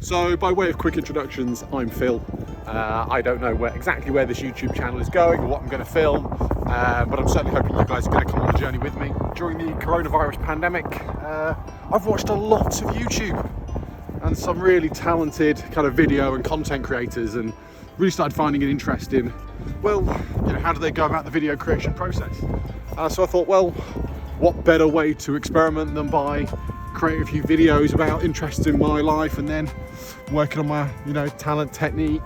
So by way of quick introductions, I'm Phil. I don't know exactly where this YouTube channel is going or what I'm going to film, but I'm certainly hoping you guys are going to come on the journey with me. During the coronavirus pandemic, I've watched a lot of YouTube and some really talented kind of video and content creators, and really started finding it interesting. Well, how do they go about the video creation process? So I thought, well, what better way to experiment than by creating a few videos about interests in my life and then working on my talent, technique,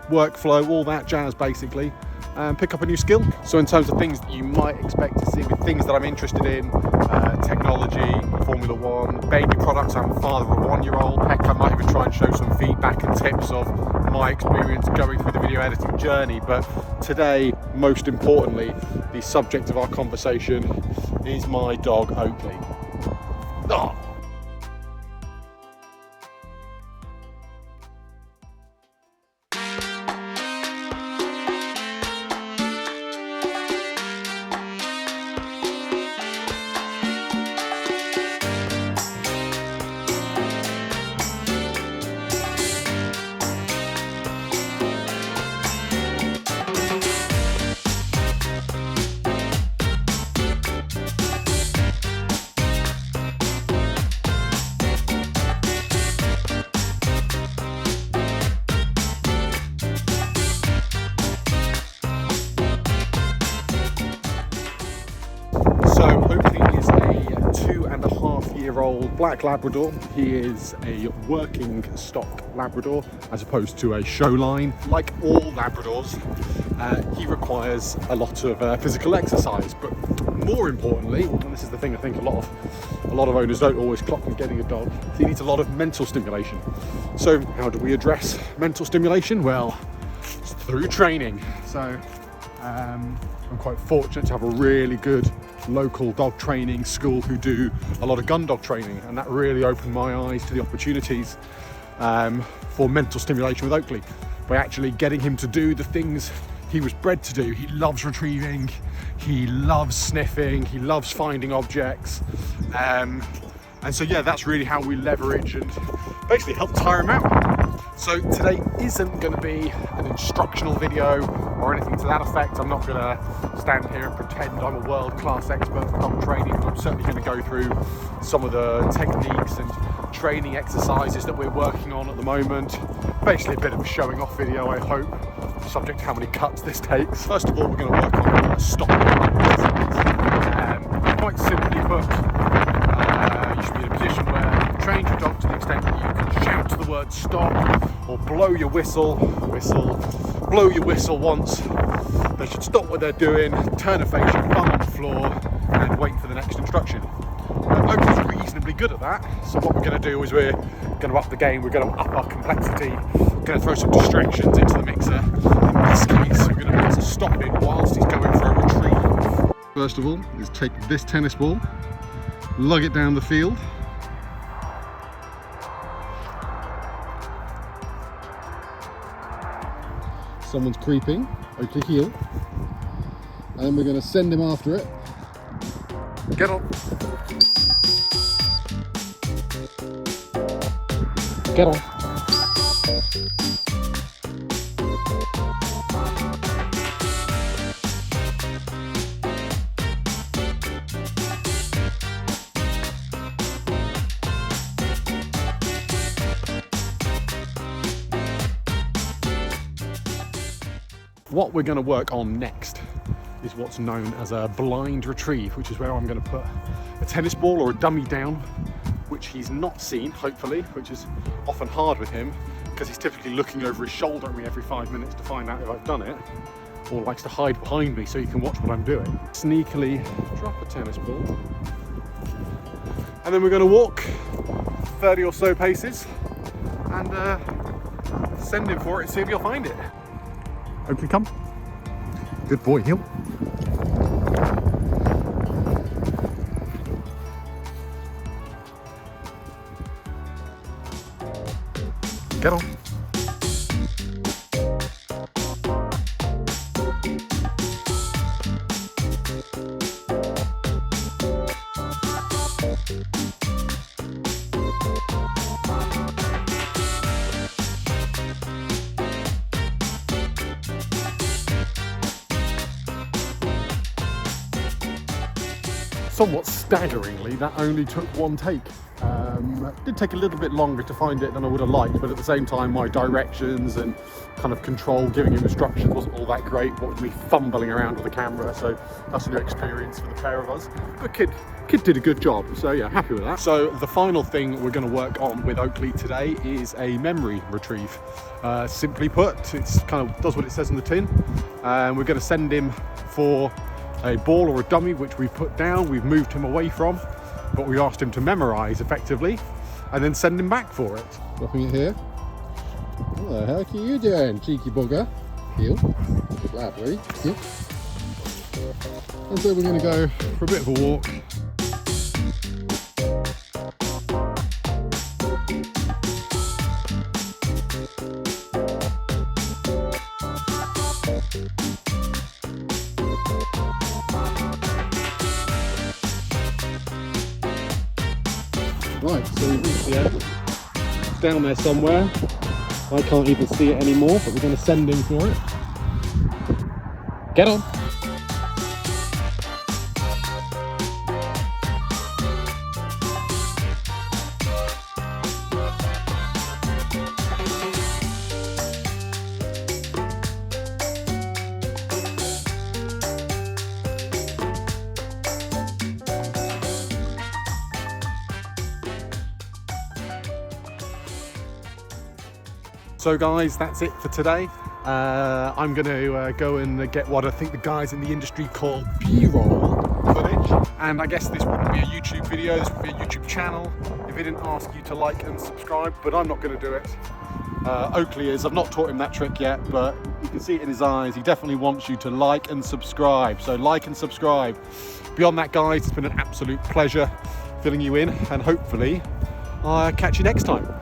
workflow, all that jazz basically, and pick up a new skill. So in terms of things that you might expect to see with things that I'm interested in, technology, Formula One, baby products. I'm a father of a 1-year-old. Heck, I might even try and show some feedback and tips of my experience going through the video editing journey. But today, most importantly, the subject of our conversation is my dog Oakley. Oh. So Oakley is a 2.5-year-old black Labrador. He is a working stock Labrador as opposed to a show line. Like all Labradors, he requires a lot of physical exercise, but more importantly, and this is the thing I think a lot of owners don't always clock when getting a dog, he needs a lot of mental stimulation. So how do we address mental stimulation? Well, it's through training. So I'm quite fortunate to have a really good local dog training school who do a lot of gun dog training, and that really opened my eyes to the opportunities for mental stimulation with Oakley by actually getting him to do the things he was bred to do. He loves retrieving, he loves sniffing, he loves finding objects, and so yeah, that's really how we leverage and basically help tire him out. So today isn't going to be an instructional video or anything to that effect. I'm not going to stand here and pretend I'm a world-class expert in dog training. I'm certainly going to go through some of the techniques and training exercises that we're working on at the moment. Basically a bit of a showing off video, I hope, subject to how many cuts this takes. First of all, we're going to work on stop exercise. Quite simply put, you should be in a position where you train your dog to the extent that you can shout the word stop or blow your whistle, blow your whistle once. They should stop what they're doing, turn a face your bum on the floor and wait for the next instruction. Oakley's reasonably good at that, so what we're going to do is we're going to up the game, we're going to up our complexity, we're going to throw some distractions into the mixer. In this case, we're going to put a stop in whilst he's going for a retrieve. First of all is take this tennis ball, lug it down the field. Someone's creeping, Oakley heel, and then we're going to send him after it. Get on. Get on. What we're going to work on next is what's known as a blind retrieve, which is where I'm going to put a tennis ball or a dummy down, which he's not seen, hopefully, which is often hard with him because he's typically looking over his shoulder at me every 5 minutes to find out if I've done it, or likes to hide behind me so he can watch what I'm doing. Sneakily drop a tennis ball, and then we're going to walk 30 or so paces and send him for it, see if he'll find it. Oakley, come. Good boy, heel. Get on. somewhat staggeringly, that only took one take. It did take a little bit longer to find it than I would have liked, but at the same time my directions and kind of control, giving him instructions wasn't all that great. What with me fumbling around with the camera, so that's a new experience for the pair of us. But kid did a good job, so yeah, happy with that. So the final thing we're going to work on with Oakley today is a memory retrieve. Simply put, it's kind of does what it says in the tin, and we're going to send him for a ball or a dummy which we've put down, we've moved him away from, but we asked him to memorize effectively and then send him back for it. Dropping it here. What the heck are you doing, cheeky bugger? Heel. Lovely. Heel. And so we're going to go for a bit of a walk. Right, so we've reached the end. It's down there somewhere. I can't even see it anymore, but we're going to send him for it. Get on! So guys, that's it for today. I'm going to go and get what I think the guys in the industry call B-roll footage. And I guess this wouldn't be a YouTube video, this would be a YouTube channel if it didn't ask you to like and subscribe, but I'm not going to do it. Oakley is. I've not taught him that trick yet, but you can see it in his eyes. He definitely wants you to like and subscribe. So like and subscribe. Beyond that, guys, it's been an absolute pleasure filling you in, and hopefully I'll catch you next time.